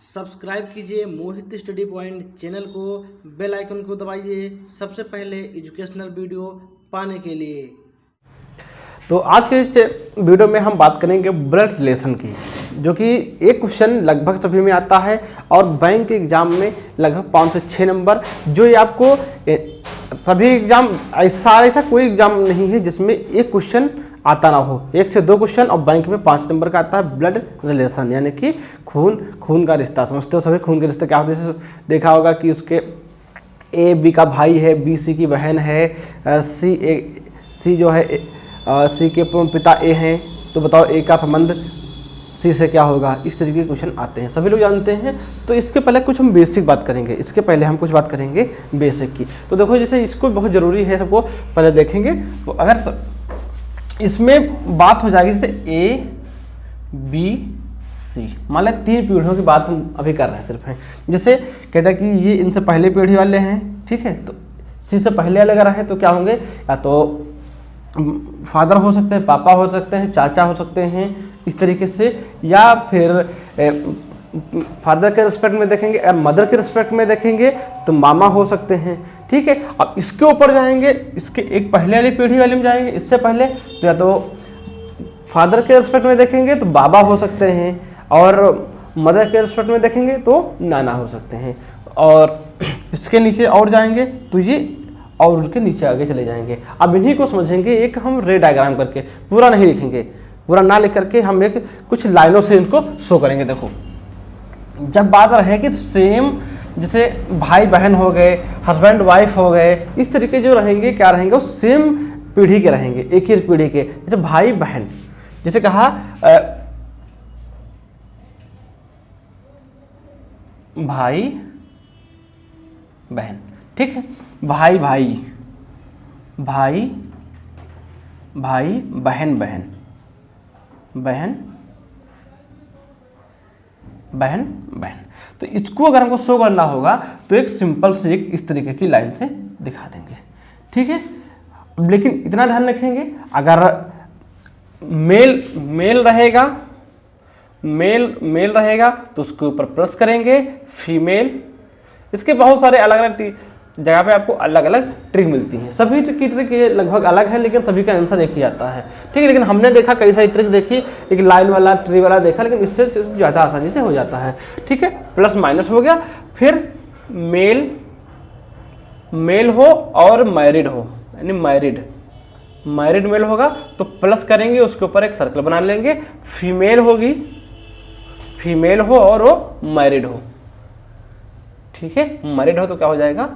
Subscribe कीजिए मोहित study point channel को, bell icon को दबाइए सबसे पहले एजुकेशनल वीडियो पाने के लिए। तो आज के वीडियो में हम बात करेंगे ब्लड रिलेशन की, जो कि एक क्वेश्चन लगभग सभी में आता है और बैंक के एग्जाम में लगभग 5 से 6 नंबर। जो ये आपको सभी एग्जाम ऐसा कोई एग्जाम नहीं है जिसमें एक क्वेश्चन आता ना हो। 1 से 2 क्वेश्चन और बैंक में 5 नंबर का आता है ब्लड रिलेशन, यानी कि खून का रिश्ता। समझते हो सभी खून के रिश्ते क्या होते हैं? देखा होगा कि उसके ए बी का भाई है, बी सी की बहन है, सी जो है सी के पिता ए हैं, तो बताओ ए का संबंध सी से क्या होगा। इस तरीके के क्वेश्चन आते हैं, सभी लोग जानते हैं। तो इसके पहले कुछ हम बेसिक बात करेंगे, इसके पहले हम कुछ बात करेंगे बेसिक की। तो देखो, जैसे इसको बहुत ज़रूरी है, सबको पहले देखेंगे। तो अगर इसमें बात हो जाएगी जैसे ए बी सी, मान लें 3 पीढ़ियों की बात हम अभी कर रहे हैं सिर्फ हैं। जैसे कहता है कि ये इनसे पहले पीढ़ी वाले हैं, ठीक है, तो सी से पहले अलग रहे हैं तो क्या होंगे? या तो फादर हो सकते हैं, पापा हो सकते हैं, चाचा हो सकते हैं, इस तरीके से। या फिर फादर के रिस्पेक्ट में देखेंगे, या मदर के रिस्पेक्ट में देखेंगे तो मामा हो सकते हैं, ठीक है। अब इसके ऊपर जाएंगे, इसके एक पहले वाली पीढ़ी वाले में जाएंगे, इससे पहले तो या तो फादर के रिस्पेक्ट में देखेंगे तो बाबा हो सकते हैं, और मदर के रिस्पेक्ट में देखेंगे तो नाना हो सकते हैं। और इसके नीचे और जाएंगे तो ये, और उनके नीचे आगे चले जाएंगे। अब इन्हीं को समझेंगे एक हम रे डायग्राम करके, पूरा नहीं लिखेंगे, पूरा ना लिख करके हम एक कुछ लाइनों से इनको शो करेंगे। देखो, जब बात रहे कि सेम, जैसे भाई बहन हो गए, हस्बैंड वाइफ हो गए, इस तरीके जो रहेंगे क्या रहेंगे, वो सेम पीढ़ी के रहेंगे, एक ही पीढ़ी के। जैसे भाई बहन, जैसे कहा भाई बहन, ठीक है, भाई भाई भाई भाई, बहन बहन बहन बहन बहन। तो इसको अगर हमको शो करना होगा तो एक सिंपल से एक इस तरीके की लाइन से दिखा देंगे, ठीक है। लेकिन इतना ध्यान रखेंगे, अगर मेल रहेगा तो उसके ऊपर प्लस करेंगे, फीमेल। इसके बहुत सारे अलग अलग जगह पे आपको अलग अलग ट्रिक मिलती है, सभी की ट्रिक ये लगभग अलग है, लेकिन सभी का आंसर एक ही आता है, ठीक है। लेकिन हमने देखा कई सारी ट्रिक्स देखी, एक लाइन वाला ट्री वाला देखा, लेकिन इससे ज़्यादा आसानी से हो जाता है, ठीक है। प्लस माइनस हो गया, फिर मेल हो और मैरिड हो, यानी मैरिड मेल होगा तो प्लस करेंगे, उसके ऊपर एक सर्कल बना लेंगे। फीमेल होगी, फीमेल हो और वो मैरिड हो, ठीक है, मैरिड हो तो क्या हो जाएगा?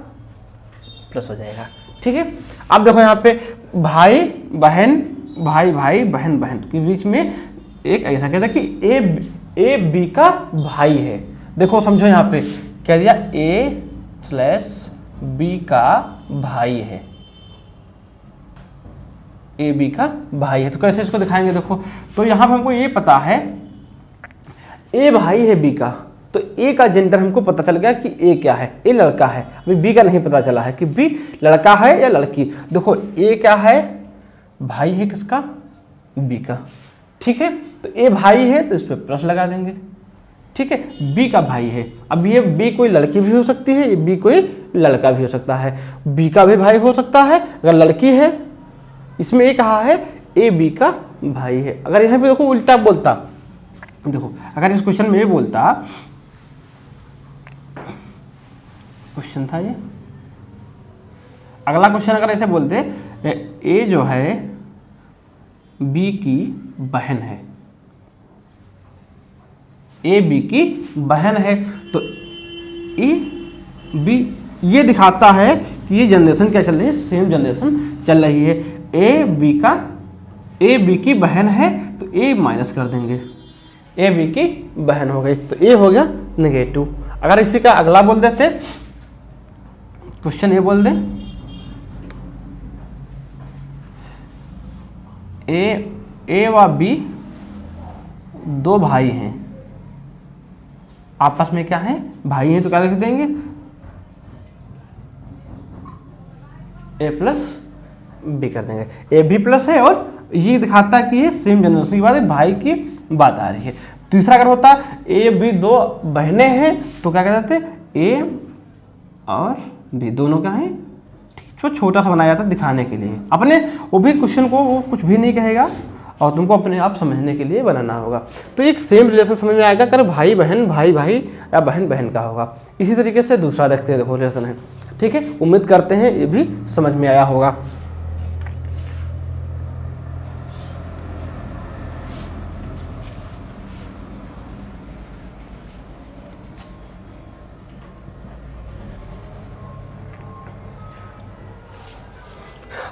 प्लस हो जाएगा, ठीक है। अब देखो यहाँ पे भाई बहन बहन के बीच में एक ऐसा कहता है कि ए बी का भाई है। देखो समझो, यहाँ पे क्या दिया, A/B का भाई है, ए बी का भाई है। तो कैसे इसको दिखाएंगे? देखो, तो यहाँ पे हमको ये पता है ए भाई है बी का, तो ए का जेंडर हमको पता चल गया कि ए क्या है, ए लड़का है। अभी बी का नहीं पता चला है कि बी लड़का है या लड़की। देखो, ए क्या है? भाई है किसका? बी का, ठीक है। तो ए भाई है तो इस पर प्लस लगा देंगे, ठीक है। बी का भाई है, अब ये बी कोई लड़की भी हो सकती है, ये बी कोई लड़का भी हो सकता है। बी का भी भाई हो सकता है अगर लड़की है। इसमें ये कहा है ए बी का भाई है। अगर यहाँ पे देखो उल्टा बोलता, देखो अगर इस क्वेश्चन में ये बोलता, क्वेश्चन था ये, अगला क्वेश्चन अगर ऐसे बोलते ए जो है बी की बहन है, ए बी की बहन है, तो ए बी ये दिखाता है कि ये जनरेशन क्या चल रही है, सेम जनरेशन चल रही है। ए बी की बहन है तो ए माइनस कर देंगे, ए बी की बहन हो गई, तो ए हो गया नेगेटिव। अगर इसी का अगला बोल देते, क्वेश्चन ये बोल दें ए व बी 2 भाई हैं, आपस में क्या है? भाई हैं, तो क्या लिख देंगे? ए प्लस बी कर देंगे। ए भी प्लस है और ये दिखाता है कि ये सेम जनरेशन की बात है, भाई की बात आ रही है। तीसरा अगर होता ए बी दो बहनें हैं तो क्या कहते थे, ए और बी दोनों क्या हैं, तो छोटा सा बनाया जाता है दिखाने के लिए अपने, वो भी क्वेश्चन को वो कुछ भी नहीं कहेगा और तुमको अपने आप समझने के लिए बनाना होगा। तो एक सेम रिलेशन समझ में आएगा, अगर भाई बहन भाई भाई या बहन बहन का होगा। इसी तरीके से दूसरा देखते हैं, देखो रिलेशन है, ठीक है। उम्मीद करते हैं ये भी समझ में आया होगा।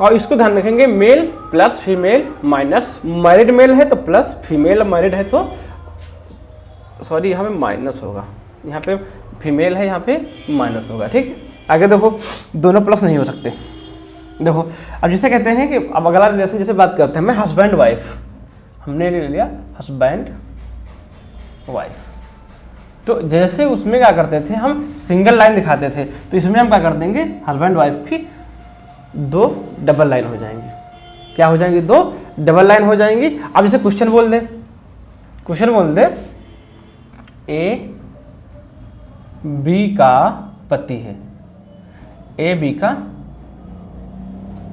और इसको ध्यान रखेंगे, male plus female minus married male है तो प्लस, फीमेल मैरिड है तो सॉरी यहाँ पे माइनस होगा, यहाँ पे फीमेल है यहाँ पे माइनस होगा, ठीक। आगे देखो, दोनों प्लस नहीं हो सकते। देखो अब जैसे कहते हैं कि अब अगला रिलेशन जैसे बात करते हैं, मैं हस्बैंड वाइफ, हमने ले लिया हस्बैंड वाइफ, तो जैसे उसमें क्या करते थे हम सिंगल लाइन दिखाते थे, तो इसमें हम क्या कर देंगे, हस्बैंड वाइफ की दो डबल लाइन हो जाएंगी। क्या हो जाएंगी, दो डबल लाइन हो जाएंगी। अब जैसे क्वेश्चन बोल दे, क्वेश्चन बोल दे ए बी का पति है, ए बी का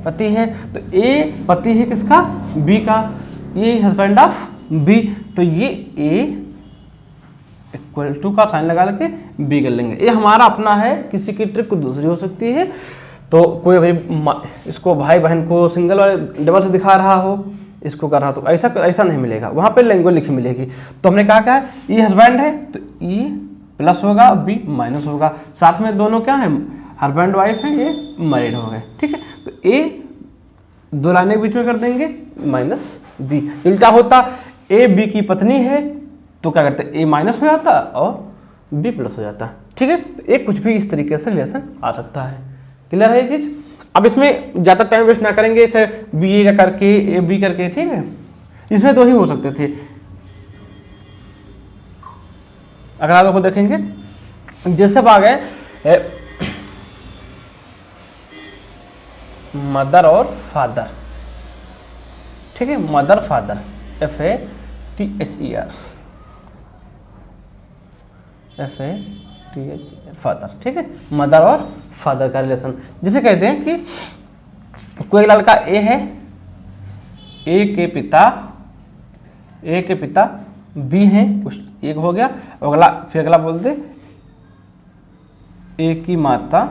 पति है, तो ए पति है किसका, बी का, ये हस्बैंड ऑफ बी, तो ये ए इक्वल टू का साइन लगा के बी कर लेंगे। ये हमारा अपना है, किसी की ट्रिक को दूसरी हो सकती है। तो कोई अभी इसको भाई बहन को सिंगल और डबल से दिखा रहा हो, इसको कर रहा, तो ऐसा नहीं मिलेगा, वहाँ पे लैंग्वेज लिखी मिलेगी। तो हमने कहा क्या है, ई हस्बैंड है तो ई प्लस होगा, बी माइनस होगा, साथ में दोनों क्या है, हस्बैंड वाइफ है, ये मैरिड हो गए, ठीक है। तो ए दो लाइनें के बीच में कर देंगे माइनस बी। उल्टा होता, ए बी की पत्नी है तो क्या करते, ए माइनस हो जाता और बी प्लस हो जाता, ठीक है। तो एक कुछ भी इस तरीके से रिलेशन आ सकता है। क्लियर है ये चीज। अब इसमें ज़्यादा टाइम वेस्ट ना करेंगे, इसे बी ए करके ए बी करके, ठीक है। इसमें दो ही हो सकते थे। अगर आप लोग देखेंगे जैसे आ गए मदर और फादर, ठीक है, मदर फादर, FATHER, फादर, ठीक है, मदर और फादर का रिलेशन। जिसे कहते हैं कि कोई लड़का ए है, ए के पिता बी हैं, कुछ एक हो गया, अगला फिर अगला बोलते ए की माता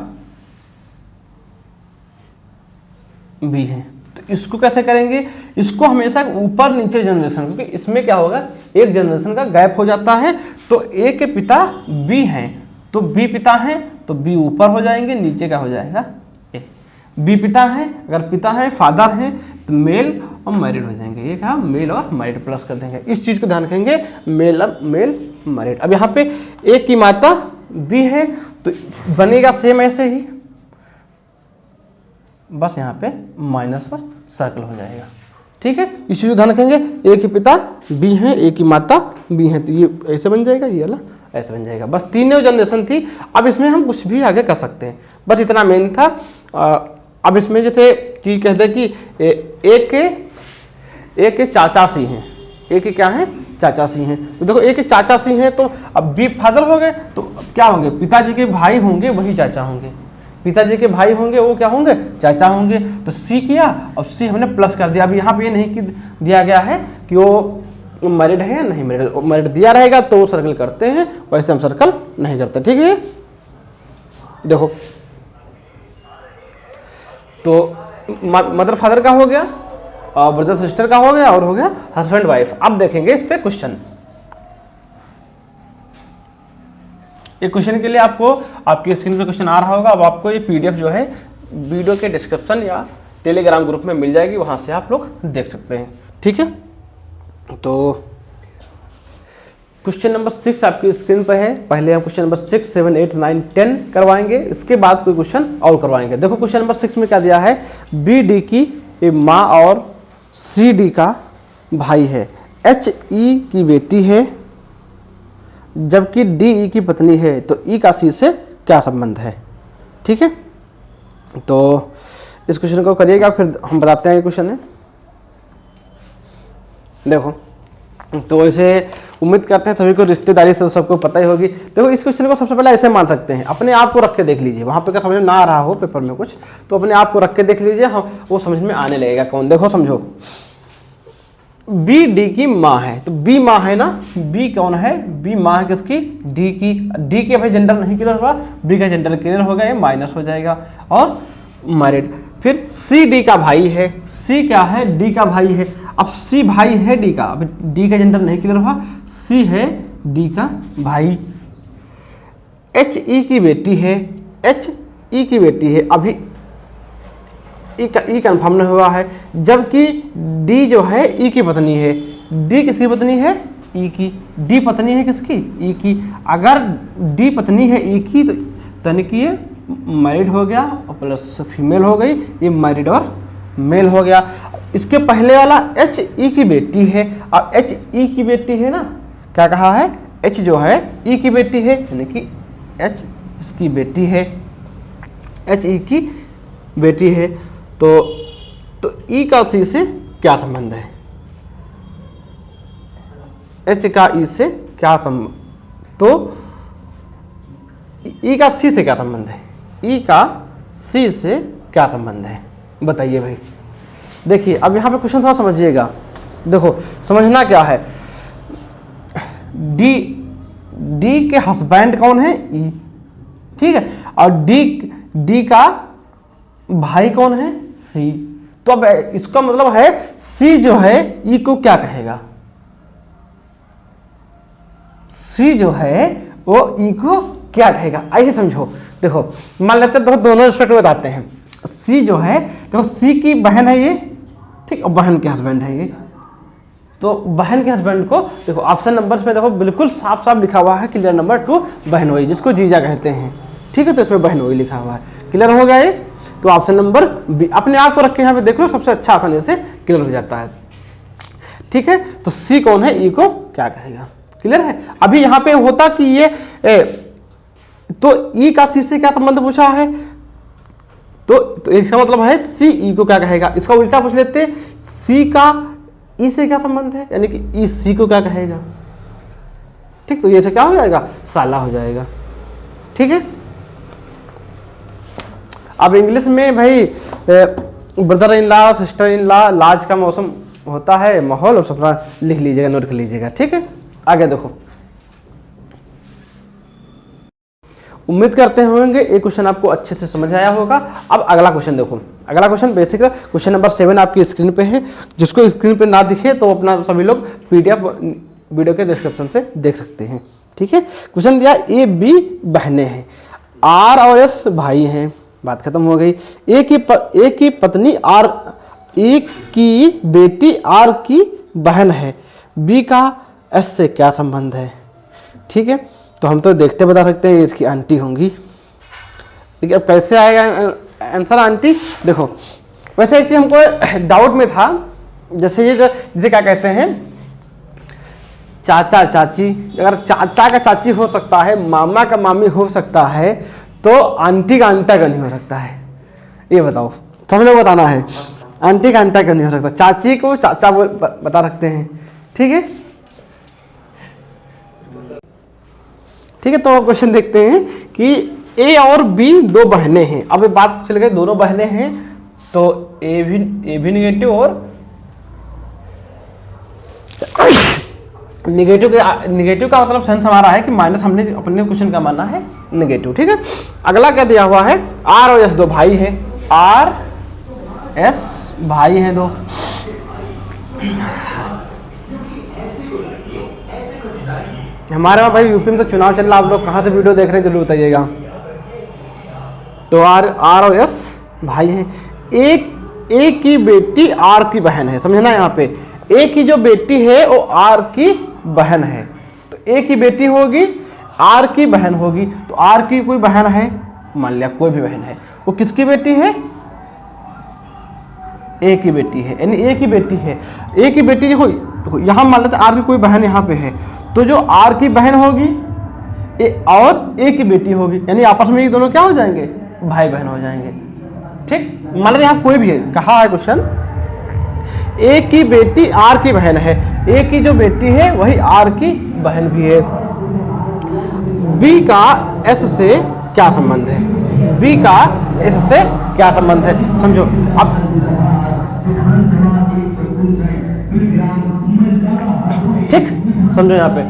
बी है। तो इसको कैसे करेंगे, इसको हमेशा ऊपर नीचे जनरेशन, क्योंकि इसमें क्या होगा, एक जनरेशन का गैप हो जाता है। तो ए के पिता बी हैं तो बी पिता हैं तो बी ऊपर हो जाएंगे, नीचे क्या हो जाएगा, ए। बी पिता हैं, अगर पिता हैं फादर हैं तो मेल और मैरिड हो जाएंगे, ये क्या, मेल और मैरिड प्लस कर देंगे। इस चीज को ध्यान रखेंगे, मेल मैरिड। अब यहाँ पे ए की माता बी है तो बनेगा सेम ऐसे ही, बस यहाँ पे माइनस पर सर्कल हो जाएगा, ठीक है। इस चीज को ध्यान रखेंगे, ए के पिता बी हैं, ए की माता बी हैं, तो ये ऐसे बन जाएगा, ये वाला ऐसे बन जाएगा। बस तीनों जनरेशन थी। अब इसमें हम कुछ भी आगे कर सकते हैं, बस इतना मेन था। अब इसमें जैसे कि कहते हैं कि ए के चाचासी हैं, ए के क्या हैं, चाचासी हैं। तो देखो ए के चाचासी हैं तो अब बी फादर हो गए, तो क्या होंगे, पिताजी के भाई होंगे वही चाचा होंगे, पिताजी के भाई होंगे वो क्या होंगे, चाचा होंगे। तो सी किया और सी हमने प्लस कर दिया। अब यहाँ पे ये नहीं दिया गया है कि वो मैरिड है या नहीं मैरिड, मैरिड दिया रहेगा तो सर्कल करते हैं, वैसे हम सर्कल नहीं करते, ठीक है। देखो तो मदर फादर का हो गया और ब्रदर सिस्टर का हो गया और हो गया हस्बैंड वाइफ। अब देखेंगे इस पे क्वेश्चन। एक क्वेश्चन के लिए आपको आपकी स्क्रीन पे क्वेश्चन आ रहा होगा। अब आपको ये PDF जो है वीडियो के डिस्क्रिप्शन या टेलीग्राम ग्रुप में मिल जाएगी, वहां से आप लोग देख सकते हैं, ठीक है। तो क्वेश्चन नंबर 6 आपकी स्क्रीन पर है। पहले हम क्वेश्चन नंबर 6, 7, 8, 9, 10 करवाएंगे, इसके बाद कोई क्वेश्चन और करवाएंगे। देखो क्वेश्चन नंबर 6 में क्या दिया है, BD की माँ और CD का भाई है, HE की बेटी है, जबकि DE की पत्नी है, तो E का C से क्या संबंध है, ठीक है। तो इस क्वेश्चन को करिएगा, फिर हम बताते हैं ये क्वेश्चन है। देखो तो ऐसे उम्मीद करते हैं सभी को रिश्तेदारी से सबको पता ही होगी। देखो इस क्वेश्चन को सबसे पहले ऐसे मान सकते हैं, अपने आप को रख के देख लीजिए, वहाँ पे अगर समझ में ना आ रहा हो पेपर में कुछ तो अपने आप को रख के देख लीजिए, हाँ वो समझ में आने लगेगा। कौन, देखो समझो, बी डी की माँ है, तो बी माँ है ना, बी कौन है, बी माँ है किसकी, डी की। डी के भाई जेंडर नहीं क्लियर हुआ, बी का जेंडर क्लियर हो गया, ये माइनस हो जाएगा और मैरिड। फिर सी डी का भाई है, सी क्या है, डी का भाई है। अब सी भाई है डी का, अब डी का जेंडर नहीं क्लियर हुआ, सी है डी का भाई। एच ई की बेटी है, एच ई की बेटी है, अभी ई कन्फर्म नहीं हुआ है, जबकि डी जो है ई की पत्नी है। डी किसकी पत्नी है, ई की। डी पत्नी है किसकी, ई की। अगर डी पत्नी है ई की तो यानी कि ये मैरिड हो गया और प्लस फीमेल हो गई, ये मैरिड और मेल हो गया। इसके पहले वाला एच ई की बेटी है, और एच ई की बेटी है ना, क्या कहा है, एच जो है ई की बेटी है, यानी कि एच इसकी बेटी है, एच ई की बेटी है। तो ई का सी से क्या संबंध है, एच का ई से क्या संबंध, तो ई का सी से क्या संबंध है, ई का सी से क्या संबंध है, बताइए भाई। देखिए अब यहाँ पे क्वेश्चन थोड़ा समझिएगा, देखो समझना क्या है, डी के हस्बैंड कौन है, ई, ठीक है, और डी का भाई कौन है, सी। तो अब इसका मतलब है सी जो है ई को क्या कहेगा, सी जो है वो ई को क्या कहेगा, ऐसे समझो। देखो मान लेते हैं दोनों रिस्पेक्ट में बताते हैं, सी जो है देखो सी की बहन है ये, ठीक, और बहन के हस्बैंड है ये, तो बहन के हस्बैंड को देखो ऑप्शन नंबर में देखो बिल्कुल साफ साफ लिखा हुआ है, क्लियर नंबर 2 बहन वही, जिसको जीजा कहते हैं, ठीक है, तो इसमें बहन वही लिखा हुआ है, क्लियर हो गया ये। तो ऑप्शन नंबर बी, अपने आप को रख के यहाँ पे देख लो, सबसे अच्छा आसानी से क्लियर हो जाता है, ठीक है। तो सी कौन है, ई को क्या कहेगा, क्लियर है। अभी यहाँ पे होता कि ये तो ई का सी से क्या संबंध पूछा है, तो इसका मतलब है सी ई को क्या कहेगा। इसका उल्टा पूछ लेते, सी का ई से क्या संबंध है, यानी कि ई सी को क्या कहेगा, ठीक, तो ये से क्या हो जाएगा, साला हो जाएगा, ठीक है। अब इंग्लिश में भाई brother in law, sister in law, लाज का मौसम होता है, माहौल, और सपना लिख लीजिएगा, नोट कर लीजिएगा, ठीक है। आगे देखो, उम्मीद करते होंगे ये क्वेश्चन आपको अच्छे से समझ आया होगा। अब अगला क्वेश्चन देखो, अगला क्वेश्चन बेसिक क्वेश्चन नंबर 7 आपकी स्क्रीन पे है, जिसको स्क्रीन पे ना दिखे तो अपना सभी लोग पीडीएफ वीडियो के डिस्क्रिप्शन से देख सकते हैं, ठीक है। क्वेश्चन दिया, ए बी बहनें हैं, आर और एस भाई हैं, बात खत्म हो गई। ए की पत्नी आर, ए की बेटी आर की बहन है, बी का एस से क्या संबंध है, ठीक है। तो हम तो देखते बता सकते हैं इसकी आंटी होंगी, ठीक है। कैसे आएगा आंसर आंटी, देखो वैसे ऐसे हमको डाउट में था, जैसे ये जिसे क्या कहते हैं, चाचा चाची, अगर चाचा का चाची हो सकता है, मामा का मामी हो सकता है, तो आंटी का आंटा का नहीं हो सकता है, ये बताओ, सब लोग बताना है। आंटी का आंटा का नहीं हो सकता, चाची को चाचा बता सकते हैं, ठीक है, ठीक है। तो क्वेश्चन देखते हैं कि ए और बी दो बहनें हैं। अब ये बात चल गई, दोनों बहनें हैं, तो ए भी निगेटिव और निगेटिव का मतलब सेंस हमारा है कि माइनस, हमने अपने क्वेश्चन का मानना है निगेटिव, ठीक है। अगला क्या दिया हुआ है, आर और एस दो भाई हैं, आर एस भाई हैं दो, हमारे वहाँ भाई यूपी में तो चुनाव चल रहा, आप लोग कहाँ से वीडियो देख रहे हैं जरूर बताइएगा। तो आर और एस भाई हैं, ए की बेटी आर की बहन है, समझना यहाँ पे, ए की जो बेटी है वो आर की बहन है, तो ए की बेटी होगी, आर की बहन होगी, तो आर की कोई बहन है, मान लिया कोई भी बहन है, वो किसकी बेटी है, ए की बेटी है, यानी ए की बेटी है, ए की बेटी देखो, तो यहाँ मान लेते आर की कोई बहन यहाँ पे है, तो जो आर की बहन होगी और ए की बेटी होगी, यानी आपस में ये दोनों क्या हो जाएंगे, भाई बहन हो जाएंगे, ठीक। मान लेते यहाँ कोई भी है, कहा है क्वेश्चन ए की बेटी आर की बहन है, ए की जो बेटी है वही आर की बहन भी है। बी का एस से क्या संबंध है? बी का एस से क्या संबंध है? समझो अब ठीक, समझो यहां पे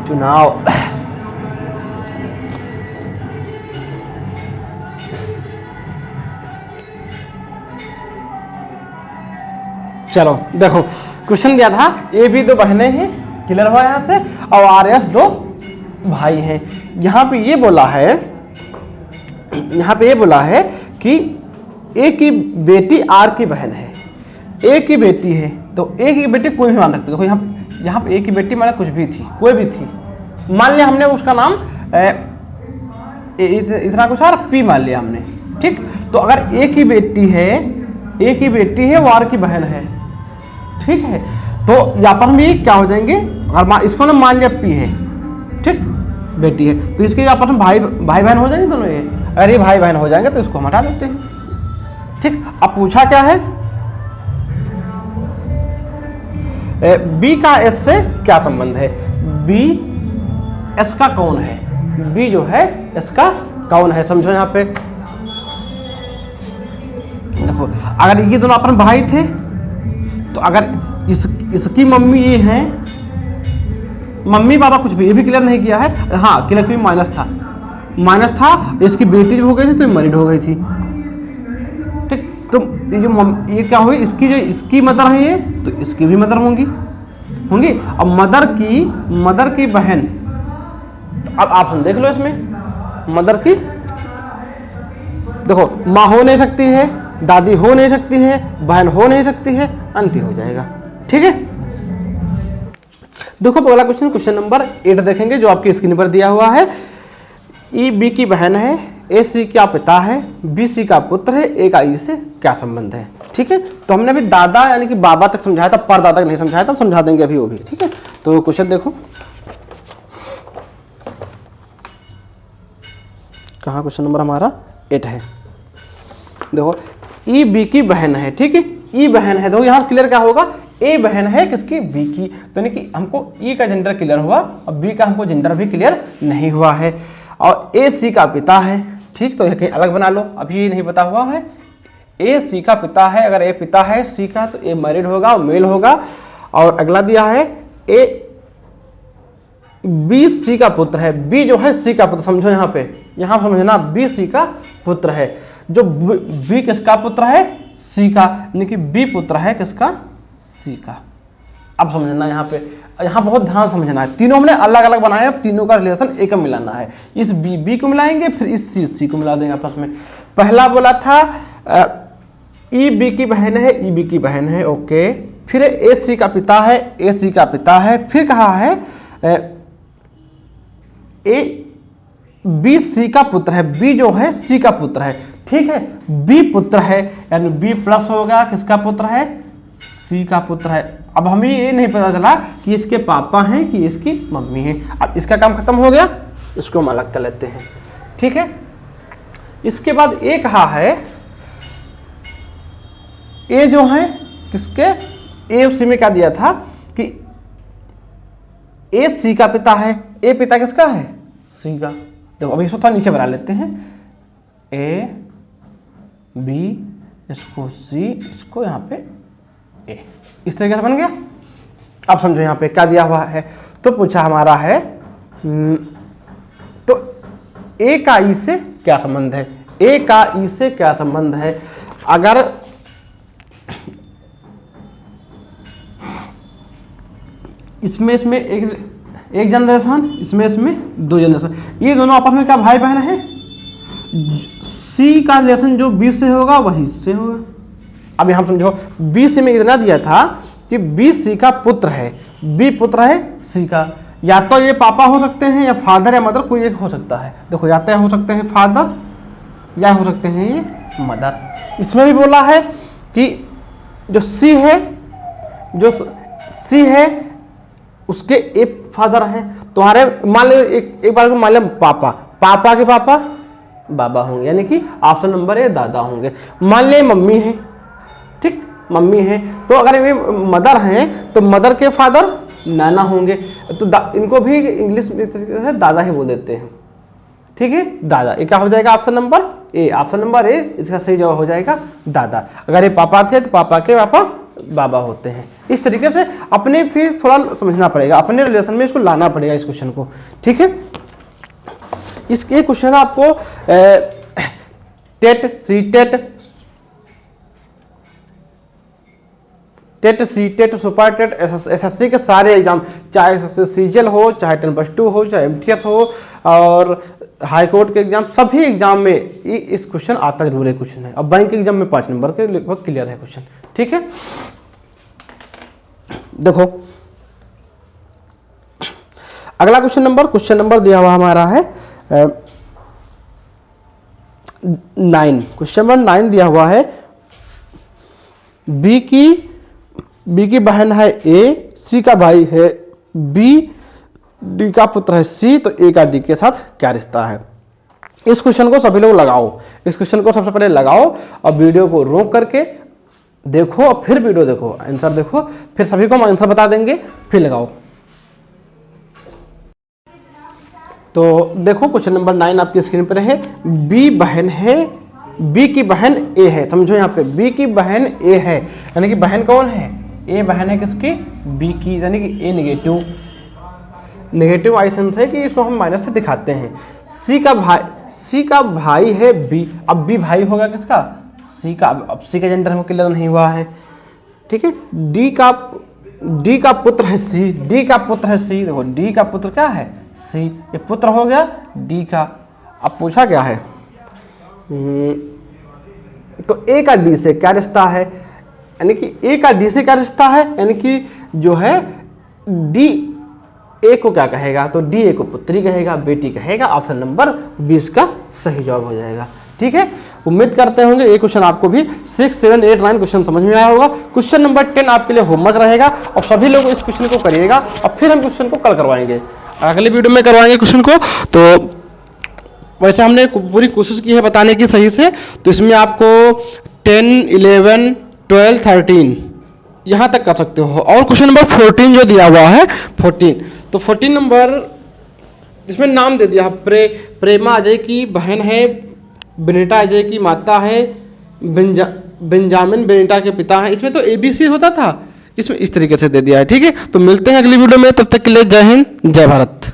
चुनाव चलो देखो क्वेश्चन दिया था ए बी दो बहनें हैं, क्लियर हुआ यहां से, और आर एस दो भाई हैं। यहां पे ये बोला है, यहां पे ये बोला है कि ए की बेटी आर की बहन है, ए की बेटी है, तो ए की बेटी कोई भी मान सकते। देखो यहाँ पे ए की बेटी माना कुछ भी थी, कोई भी थी, मान लिया हमने उसका नाम इतना कुछ और पी मान लिया हमने, ठीक। तो अगर ए की बेटी है वो आर की बहन है, ठीक है, तो यहाँ पर हम ये क्या हो जाएंगे, अगर इसको ना मान लिया पी है, ठीक, बेटी है, तो इसके यहाँ पर हम भाई बहन हो जाएंगे दोनों। ये अगर ये भाई बहन हो जाएंगे तो इसको हम हटा देते हैं, ठीक। अब पूछा क्या है, बी का एस से क्या संबंध है? बी एस का कौन है? बी जो है एस का कौन है? समझो यहाँ पे देखो, अगर ये दोनों अपन भाई थे तो अगर इसकी मम्मी ये है, मम्मी पापा कुछ भी, ये भी क्लियर नहीं किया है, हाँ क्लियर क्यों, माइनस था, इसकी बेटी जो हो गई थी तो मैरिड हो गई थी, ठीक। तो ये क्या हुई, इसकी मदर है ये, तो इसकी भी मदर होंगी। अब मदर की बहन, तो अब आप हम देख लो इसमें, मदर की देखो माँ हो नहीं सकती है, दादी हो नहीं सकती है, बहन हो नहीं सकती है, आंटी हो जाएगा, ठीक है। देखो अगला क्वेश्चन नंबर 8 देखेंगे जो आपकी स्क्रीन पर दिया हुआ है। ई बी की बहन है, ए सी का पिता है, बी सी का पुत्र है, ए का ई से क्या संबंध है, ठीक है। तो हमने अभी दादा यानी कि बाबा तक समझाया था, परदादा तक नहीं समझाया था, समझा देंगे अभी वो भी, ठीक है। तो क्वेश्चन देखो कहाँ, क्वेश्चन नंबर हमारा 8 है। देखो ई बी की बहन है, ठीक है, ई बहन है, देखो यहाँ क्लियर क्या होगा, ए बहन है किसकी, बी की, तो यानी कि हमको ई का जेंडर क्लियर हुआ और बी का हमको जेंडर भी क्लियर नहीं हुआ है। और ए सी का पिता है, ठीक, तो ये कहीं अलग बना लो, अभी ये नहीं पता हुआ है। ए सी का पिता है, अगर ए पिता है सी का तो ए मैरिड होगा और मेल होगा। और अगला दिया है ए बी सी का पुत्र है, बी जो है सी का पुत्र, समझो यहाँ पे, यहाँ समझना, बी सी का पुत्र है, जो बी किसका पुत्र है, सी का, यानी कि बी पुत्र है किसका, सी का। अब समझना यहाँ पे, यहाँ बहुत ध्यान समझना है, तीनों हमने अलग अलग बनाया, तीनों का रिलेशन एक में मिलाना है। इस बी को मिलाएंगे, फिर इस सी को मिला देंगे आपस में। पहला बोला था ई बी की बहन है, ई बी की बहन है, ओके। फिर ए सी का पिता है, ए सी का पिता है। फिर कहा है ए बी सी का पुत्र है, बी जो है सी का पुत्र है, ठीक है, बी पुत्र है, यानी बी प्लस होगा किसका पुत्र है, सी का पुत्र है। अब हमें ये नहीं पता चला कि इसके पापा हैं कि इसकी मम्मी है। अब इसका काम खत्म हो गया, इसको हम अलग कर लेते हैं, ठीक है। इसके बाद ए कहा है, ए जो है किसके, ए और सी में क्या दिया था कि ए सी का पिता है, ए पिता किसका है, सी का। देखो अभी इसको थोड़ा नीचे बना लेते हैं, ए बी, इसको सी, इसको यहाँ पे ए, इस तरीके से बन गया। अब समझो यहाँ पे क्या दिया हुआ है, तो पूछा हमारा है तो ए का ई से क्या संबंध है, ए का ई से क्या संबंध है। अगर इसमें एक जनरेशन, इसमें दो जनरेशन, ये दोनों आपस में क्या भाई बहन है, सी का रिलेशन जो बी से होगा वही से होगा। अब यहां समझो बी सी में इतना दिया था कि बी सी का पुत्र है, बी पुत्र है सी का, या तो ये पापा हो सकते हैं या फादर या मदर, कोई एक हो सकता है। देखो या तो हो सकते हैं फादर या हो सकते हैं ये मदर। इसमें भी बोला है कि जो सी है उसके एक फादर हैं। तुम्हारे मान लो एक बार को मान लो पापा, पापा के पापा बाबा होंगे, यानी कि ऑप्शन नंबर ए दादा होंगे। मान ले मम्मी है, ठीक, मम्मी है, तो अगर ये मदर हैं तो मदर के फादर नाना होंगे, तो इनको भी इंग्लिश में से दादा ही बोल देते हैं, ठीक है, दादा। ये क्या हो जाएगा option number A, option number A इसका सही जवाब हो जाएगा दादा। अगर ये पापा थे तो पापा के पापा बाबा होते हैं। इस तरीके से अपने फिर थोड़ा समझना पड़ेगा, अपने रिलेशन में इसको लाना पड़ेगा इस क्वेश्चन को, ठीक है। इसके क्वेश्चन आपको TET C TET super TET SSC के सारे एग्जाम, चाहे सीजीएल हो, चाहे 10+2 हो, चाहे एमटीएस हो और हाई कोर्ट के एग्जाम, सभी एग्जाम में इस क्वेश्चन आता जरूर है क्वेश्चन है। अब बैंक के एग्जाम में 5 नंबर के लगभग क्लियर है क्वेश्चन, ठीक है। देखो अगला क्वेश्चन नंबर दिया हुआ हमारा है 9। क्वेश्चन नंबर 9 दिया हुआ है, बी की बहन है ए, सी का भाई है बी, डी का पुत्र है सी, तो ए का डी के साथ क्या रिश्ता है। इस क्वेश्चन को सभी लोग लगाओ, इस क्वेश्चन को सबसे पहले लगाओ और वीडियो को रोक करके देखो और फिर वीडियो देखो, आंसर देखो, फिर सभी को हम आंसर बता देंगे, फिर लगाओ। तो देखो क्वेश्चन नंबर 9 आपकी स्क्रीन पर है, बी बहन है, बी की बहन ए है, समझो यहाँ पे बी की बहन ए है, यानी कि बहन कौन है, ए बहन है किसकी, बी की, यानी कि ए नेगेटिव आई सेंस है कि इसको हम माइनस से दिखाते हैं। सी का भाई है बी, अब बी भाई होगा किसका, सी का। अब सी का जेंडर हमको क्लियर नहीं हुआ है, ठीक है। डी का पुत्र है सी, डी का पुत्र है सी, देखो डी का पुत्र क्या है सी, ये पुत्र हो गया डी का। अब पूछा क्या है, तो ए का डी से क्या रिश्ता है, यानी कि ए का डी से क्या रिश्ता है, यानी कि जो है डी ए को क्या कहेगा, तो डी ए को पुत्री कहेगा, बेटी कहेगा। ऑप्शन नंबर 20 का सही जवाब हो जाएगा, ठीक है। उम्मीद करते होंगे ये क्वेश्चन आपको भी 6, 7, 8, 9 क्वेश्चन समझ में आया होगा। क्वेश्चन नंबर 10 आपके लिए होमवर्क रहेगा और सभी लोग इस क्वेश्चन को करिएगा और फिर हम क्वेश्चन को कल करवाएंगे, अगले वीडियो में करवाएंगे क्वेश्चन को। तो वैसे हमने पूरी कोशिश की है बताने की सही से, तो इसमें आपको 10, 11, 12, 13 यहाँ तक कर सकते हो। और क्वेश्चन नंबर 14 जो दिया हुआ है 14, तो 14 नंबर इसमें नाम दे दिया, प्रेमा अजय की बहन है, बेनिटा अजय की माता है, बेंजामिन बेनिटा के पिता हैं। इसमें तो ABC होता था, इसमें इस तरीके से दे दिया है, ठीक है। तो मिलते हैं अगली वीडियो में, तब तक के लिए जय हिंद जय भारत।